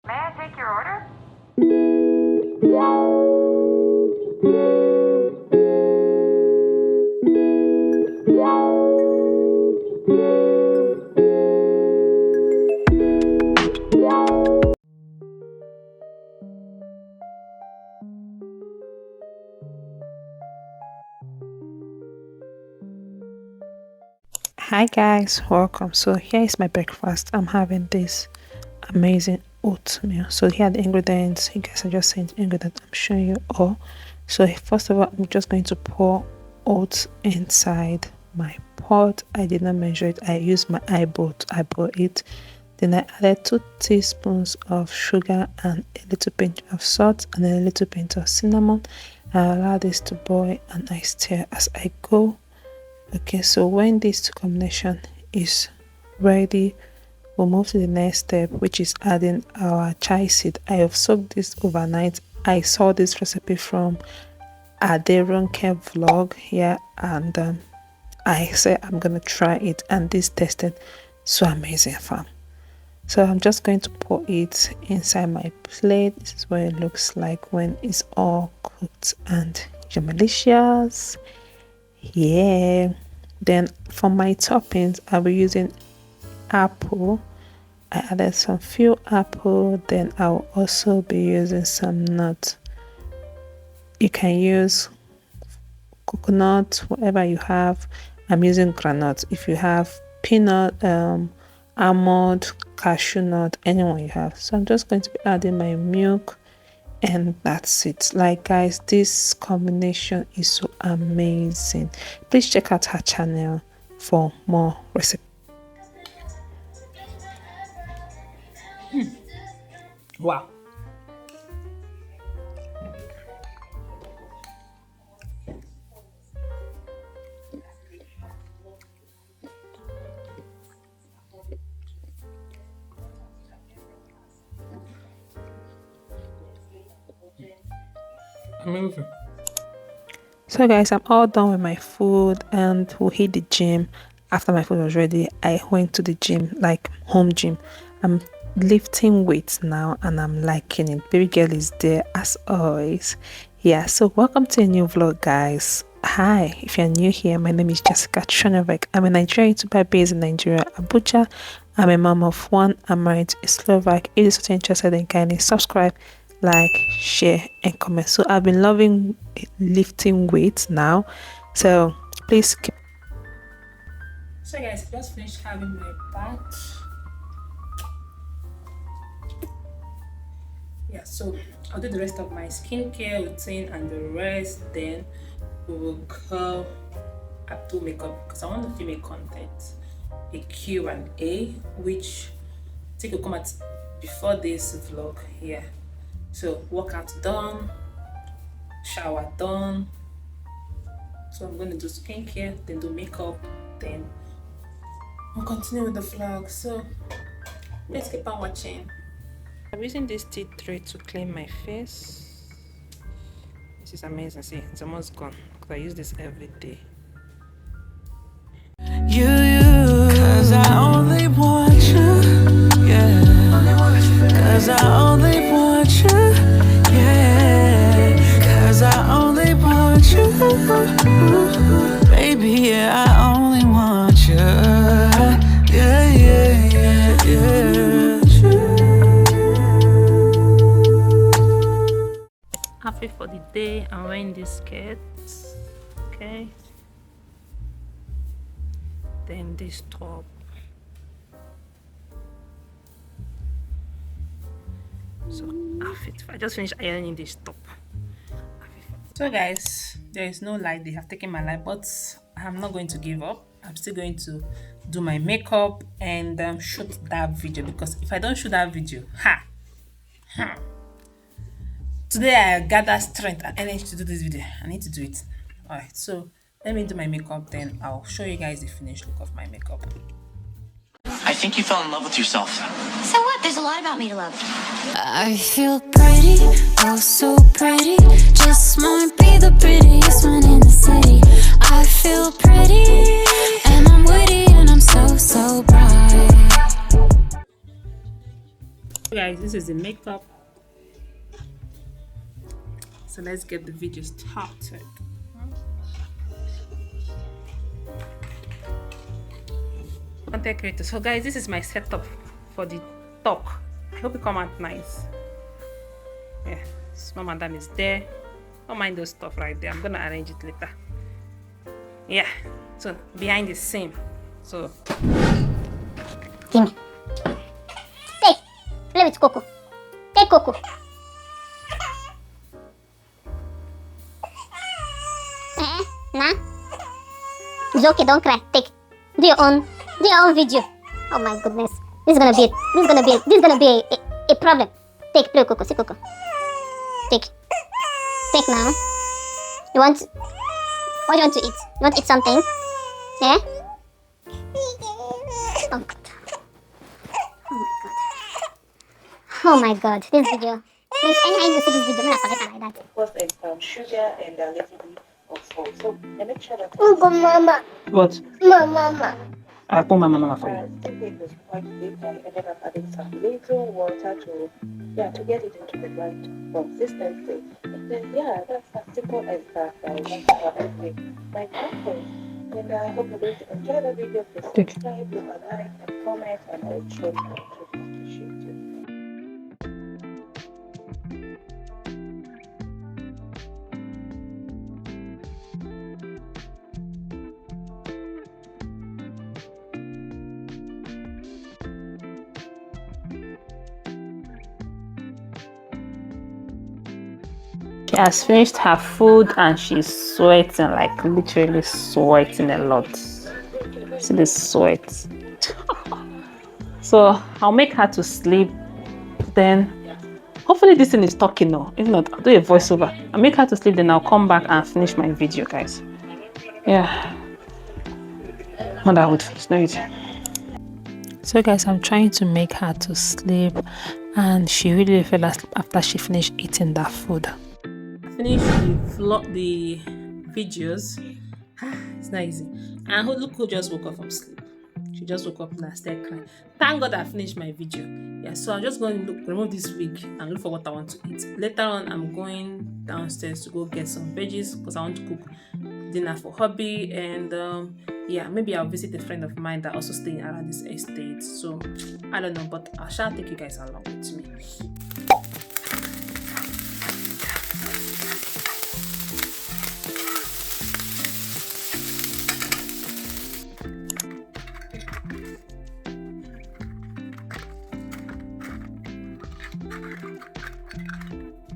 May I take your order? Hi guys, welcome. So here is my breakfast. I'm having this amazing oatmeal. So here are the ingredients. You guys are just saying the ingredients. I'm showing you all. So first of all, I'm just going to pour oats inside my pot. I did not measure it. I used my eyeball to eyeball it. Then I added 2 teaspoons of sugar and a little pinch of salt and then a little pinch of cinnamon. I allow this to boil and I stir as I go. Okay, so when this combination is ready, we'll move to the next step, which is adding our chai seed. I have soaked this overnight. I saw this recipe from a Ronke vlog here, and I said I'm gonna try it, and this tasted so amazing, fam. So I'm just going to pour it inside my plate. This is what it looks like when it's all cooked and delicious. Yeah. Then for my toppings, I'll be using apple. I added some few apple. Then I'll also be using some nuts. You can use coconut, whatever you have. I'm using granite. If you have peanut, almond, cashew nut, anyone you have. So I'm just going to be adding my milk, and that's it. Like guys, this combination is so amazing. Please check out her channel for more recipes. Wow. Amazing. So guys, I'm all done with my food and we'll hit the gym. After my food was ready, I went to the gym, like home gym. I'm lifting weights now and I'm liking it. Baby girl is there as always. Yeah, so welcome to a new vlog, guys. Hi, if you're new here, my name is Jessica Chonovek. I'm a Nigerian YouTuber based in Nigeria, Abuja. I'm a mom of 1. I'm married to a Slovak. If you're so interested, then kindly subscribe, like, share and comment. So I've been loving lifting weights now, so please keep. So guys, I just finished having my bath. Yeah, so I'll do the rest of my skincare routine and the rest, then we will go up to makeup because I want to film a content, a Q&A, which I think will come at before this vlog here. So workout done, shower done. So I'm going to do skincare, then do makeup, then I'll continue with the vlog. So let's keep on watching. I'm using this tea tray to clean my face. This is amazing. See, it's almost gone because I use this every day. Cause I only want you, yeah. Cause I only want you, yeah. Cause I only want you, baby, yeah. I only want you, yeah, yeah, yeah, yeah. Happy for the day. I'm wearing this skirt, okay, then this top. So outfit. I just finished ironing this top. So guys, there is no light. They have taken my light, but I'm not going to give up. I'm still going to do my makeup and shoot that video, because if I don't shoot that video, today I gather strength and energy to do this video. I need to do it. Alright, so let me do my makeup, then I'll show you guys the finished look of my makeup. I think you fell in love with yourself. So what? There's a lot about me to love. I feel pretty, oh so pretty. Just might be the prettiest one in the city. I feel pretty, and I'm witty, and I'm so, so bright. guys, this is the makeup. So let's get the video started. Content creator. So guys, this is my setup for the talk. I hope it come out nice. Yeah, small madam is there. Don't mind those stuff right there. I'm gonna arrange it later. Yeah, so behind the scene. So Give me. Take. Play with Coco. Take Coco. Nah. It's okay, don't cry. Take. Do your own video. Oh my goodness. This is gonna be a problem. Take, play with Coco. See Coco. Take. Take now. What do you want to eat? You want to eat something? Yeah? Oh god. Oh my god. This video. Please, anytime you see this video, don't forget like that. First is sugar and a little bit of salt. So make sure that Mama. what? Mama. I put my mama for you. it was quite big. I ended up adding some little water to get it into the right consistency. And then that's as simple as that. That's how I make my tacos. And I hope you're going to enjoy the video. Please subscribe, leave a like, and comment, and I will show you to appreciate it. She has finished her food and she's sweating, like literally sweating a lot. See this sweat. So I'll make her to sleep. Then hopefully this thing is talking now. If not, I'll do a voiceover. I'll make her to sleep, then I'll come back and finish my video, guys. Yeah. Motherhood, it's no easy. So guys, I'm trying to make her to sleep and she really fell asleep after she finished eating that food. Finish the videos. It's not easy. And look who just woke up from sleep. She just woke up and started crying. Thank God I finished my video. Yeah, so I'm just going to remove this wig and look for what I want to eat. Later on, I'm going downstairs to go get some veggies because I want to cook dinner for hubby. And maybe I'll visit a friend of mine that also staying around this estate. So I don't know, but I shall take you guys along with me.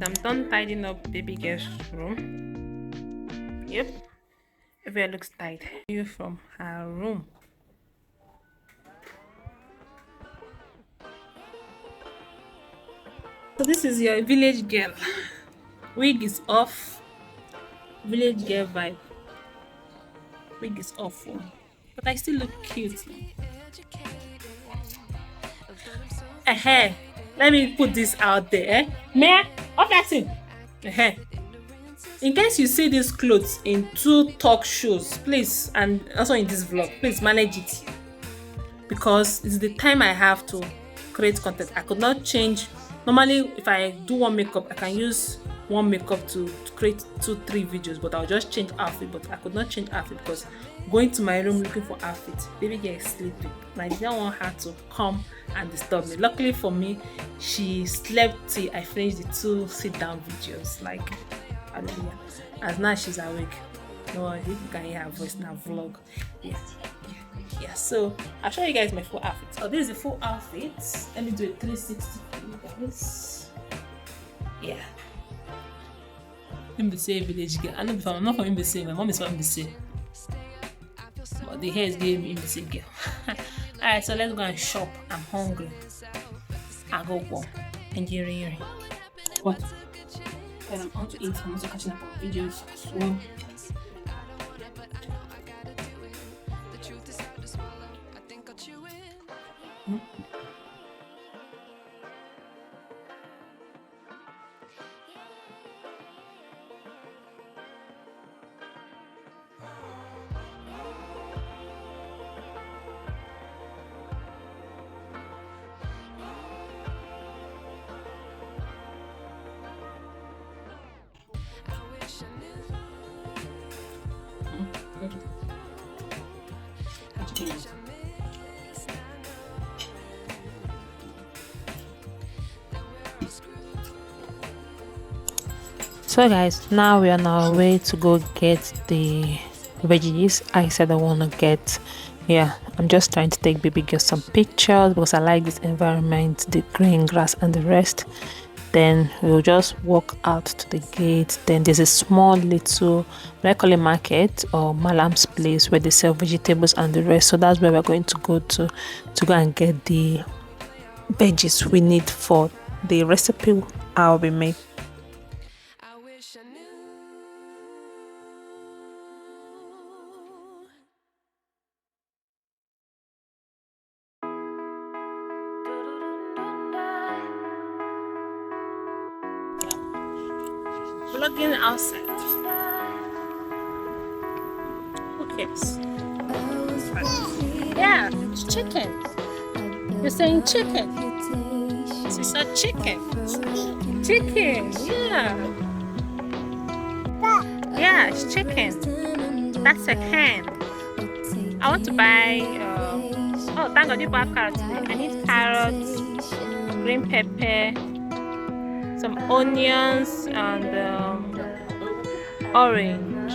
I'm done tidying up baby girl's room. Yep, everywhere looks tidy. View from her room. So this is your village girl. Wig is off. Village girl vibe. Wig is off, but I still look cute. Let me put this out there. Meh? Off that thing. In case you see these clothes in 2 talk shows, please, and also in this vlog, please manage it. Because it's the time I have to create content. I could not change. Normally, if I do one makeup, I can use one makeup to create 2-3 videos, but I'll just change outfit. But I could not change outfit because going to my room looking for outfit, baby girl is sleeping. I didn't want her to come and disturb me. Luckily for me, she slept till I finished the 2 sit-down videos. Like, hallelujah. As now she's awake. No, you can hear her voice now. Vlog. Yeah. So I'll show you guys my full outfit. So this is the full outfit. Let me do a 360 for you guys. Yeah. Mbc village girl. I know if I'm not from Mbc, my mom is from Mbc. But the hair is giving me Mbc girl. Alright, so let's go and shop. I'm hungry. I go warm. Engineering. What? When I'm on to eat, I'm also catching up on videos as well. So guys, now we are on our way to go get the veggies I said I want to get. Yeah, I'm just trying to take baby girl some pictures because I like this environment, the green grass and the rest. Then we'll just walk out to the gate. Then there's a small little, what I call a market or malam's place where they sell vegetables and the rest. So that's where we're going to go to go and get the veggies we need for the recipe I'll be making. Vlogging outside. Who cares? Yeah, it's chicken. You're saying chicken. It's a chicken. Chicken, yeah. Yeah, it's chicken. That's a hen. I want to buy. Oh, thank God you bought carrots today. I need carrots, green pepper, some onions, and orange.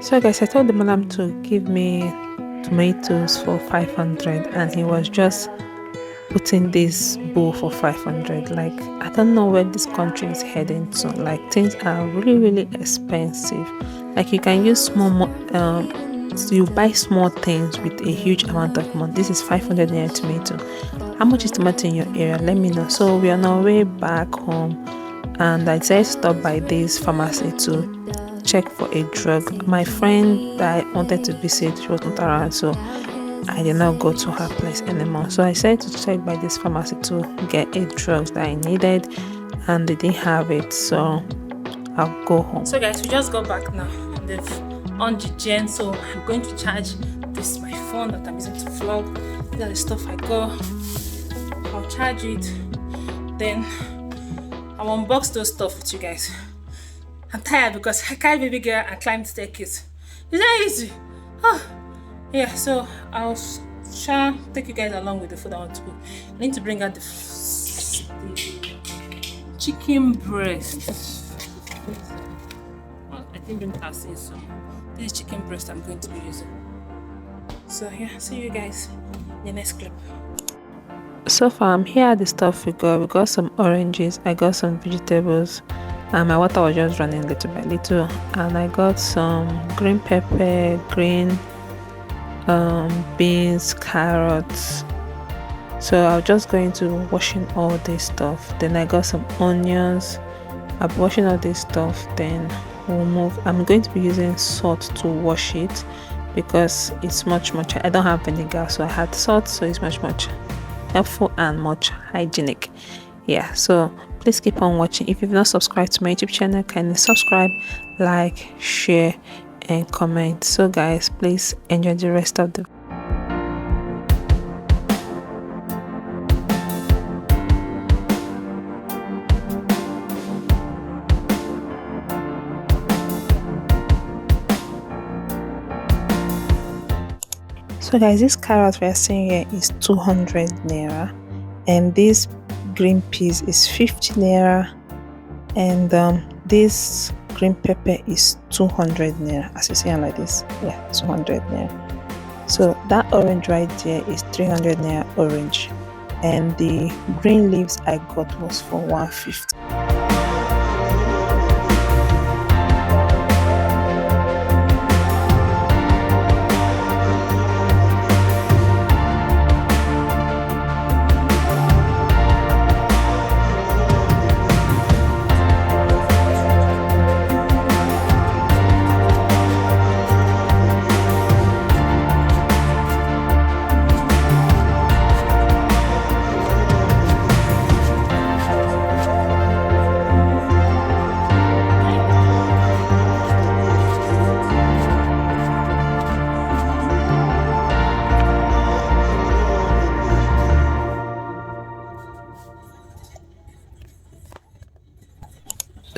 So guys, I told the madam to give me tomatoes for 500 and he was just putting this bowl for 500. Like, I don't know where this country is heading to. Like, things are really expensive. Like, you can use so you buy small things with a huge amount of money. This is 500 naira tomato. How much is tomato in your area? Let me know. So we are on our way back home and I decided to stop by this pharmacy to check for a drug. My friend that I wanted to visit, she was not around, so I did not go to her place anymore. So I decided to check by this pharmacy to get a drug that I needed and they didn't have it, so I'll go home. So guys, we just got back now. They've on the gen, so I'm going to charge this my phone that I'm using to vlog. These are the stuff I got. I'll charge it, then I'll unbox those stuff with you guys. I'm tired because I carry baby girl and climb the staircase. Is that easy? Oh, yeah, so I'll take you guys along with the food I want to cook. I need to bring out the chicken breast. Well, I didn't bring pasta, so this is chicken breast I'm going to be using. So yeah, see you guys in the next clip. So far, I'm here at the stuff we got. We got some oranges, I got some vegetables, and my water was just running little by little. And I got some green pepper, green beans, carrots. So I'm just going to washing all this stuff. Then I got some onions. I'm washing all this stuff. Then we'll move. I'm going to be using salt to wash it because it's much. I don't have vinegar, so I had salt, so it's much helpful and much hygienic. Yeah, so please keep on watching. If you've not subscribed to my YouTube channel, kindly subscribe, like, share and comment. So guys, please enjoy the rest of the So guys, this carrot we are seeing here is 200 naira and this green peas is 50 naira and this green pepper is 200 naira, as you see like this. Yeah, 200 naira. So that orange right there is 300 naira orange and the green leaves I got was for 150.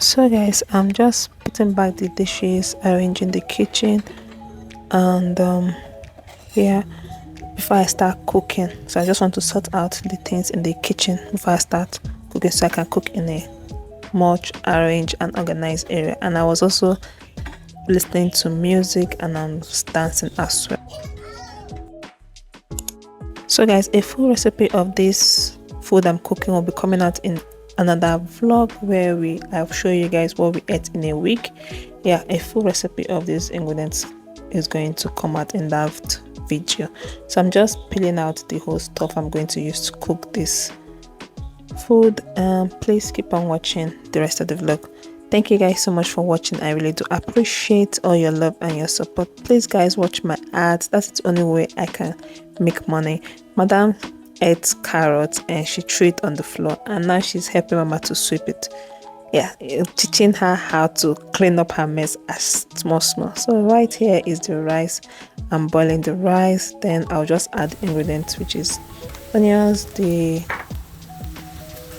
So guys, I'm just putting back the dishes, arranging the kitchen, and yeah, before I start cooking. So I just want to sort out the things in the kitchen before I start cooking so I can cook in a much arranged and organized area. And I was also listening to music and I'm dancing as well. So guys, a full recipe of this food I'm cooking will be coming out in another vlog where I'll show you guys what we ate in a week. Yeah, a full recipe of these ingredients is going to come out in that video. So I'm just peeling out the whole stuff I'm going to use to cook this food. Please keep on watching the rest of the vlog. Thank you guys so much for watching. I really do appreciate all your love and your support. Please guys, watch my ads. That's the only way I can make money. Madam ate carrots and she threw it on the floor, and now she's helping mama to sweep it. Yeah, teaching her how to clean up her mess as small. So right here is the rice. I'm boiling the rice, then I'll just add ingredients, which is onions, the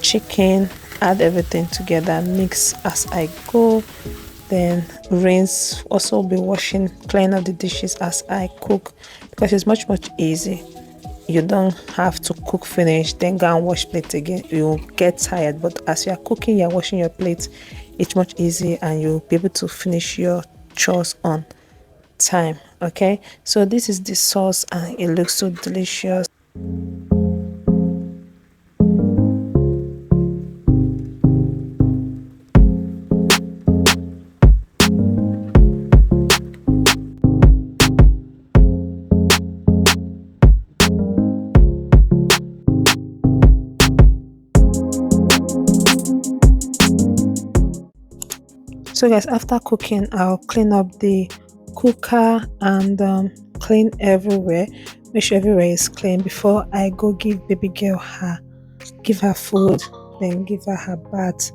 chicken, add everything together, mix as I go, then rinse. Also be washing, clean up the dishes as I cook, because it's much easy. You don't have to cook finish then go and wash plate again. You'll get tired, but as you are cooking, you're washing your plates. It's much easier and you'll be able to finish your chores on time. Okay, so this is the sauce and it looks so delicious. So guys, after cooking, I'll clean up the cooker and clean everywhere, make sure everywhere is clean before I go give baby girl give her food, then give her her bath,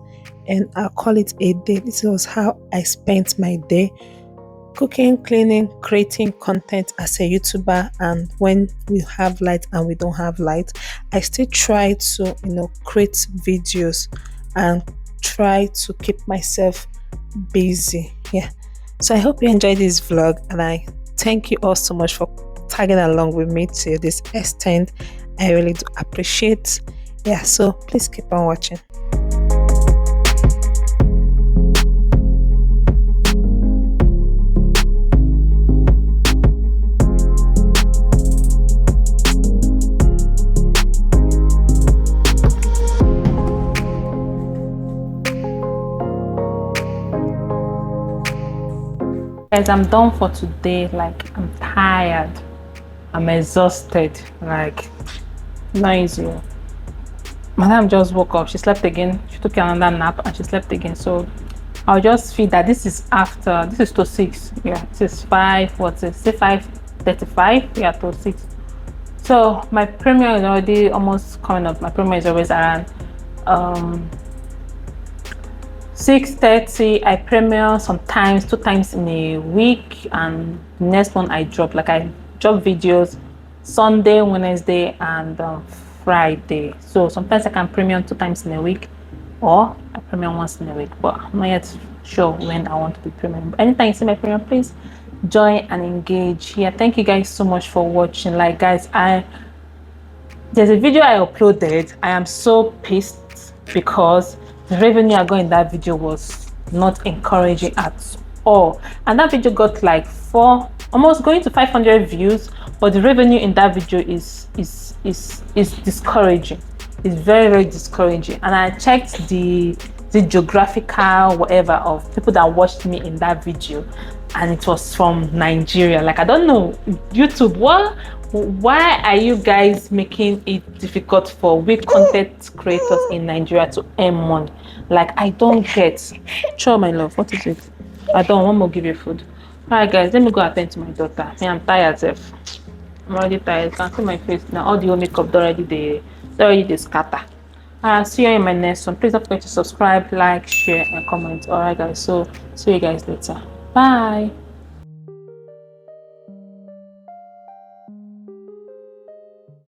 and I'll call it a day. This was how I spent my day: cooking, cleaning, creating content as a YouTuber. And when we have light and we don't have light, I still try to create videos and try to keep myself busy. Yeah, so I hope you enjoyed this vlog, and I thank you all so much for tagging along with me to this extent. I really do appreciate. Yeah, so please keep on watching. Guys, I'm done for today. Like, I'm tired, I'm exhausted. Like, not easy. Madam just woke up, she slept again, she took another nap and she slept again. So I'll just feel that this is to 6. Yeah, this is 5, what's it, say 5:35. Yeah, to 6. So my premiere is already almost coming up. My premiere is always around 6:30. I premiere sometimes 2 times in a week, and next one I drop videos Sunday, Wednesday, and Friday. So sometimes I can premiere 2 times in a week, or I premiere once in a week, but I'm not yet sure when I want to be premiering. But anytime you see my premiere, please join and engage. Yeah, thank you guys so much for watching. Like guys, there's a video I uploaded. I am so pissed because the revenue I got in that video was not encouraging at all, and that video got like almost going to 500 views, but the revenue in that video is discouraging. It's very discouraging. And I checked the geographical whatever of people that watched me in that video, and it was from Nigeria. Like, I don't know, YouTube, why are you guys making it difficult for we content creators in Nigeria to earn money? Like, I don't get. Sure, my love, what is it? I don't want to give you food. All right guys, let me go attend to my daughter. I'm tired. I'm already tired. You can see my face now. All the whole makeup already they scatter. See you in my next one. Please don't forget to subscribe, like, share, and comment. All right guys, so see you guys later. Bye.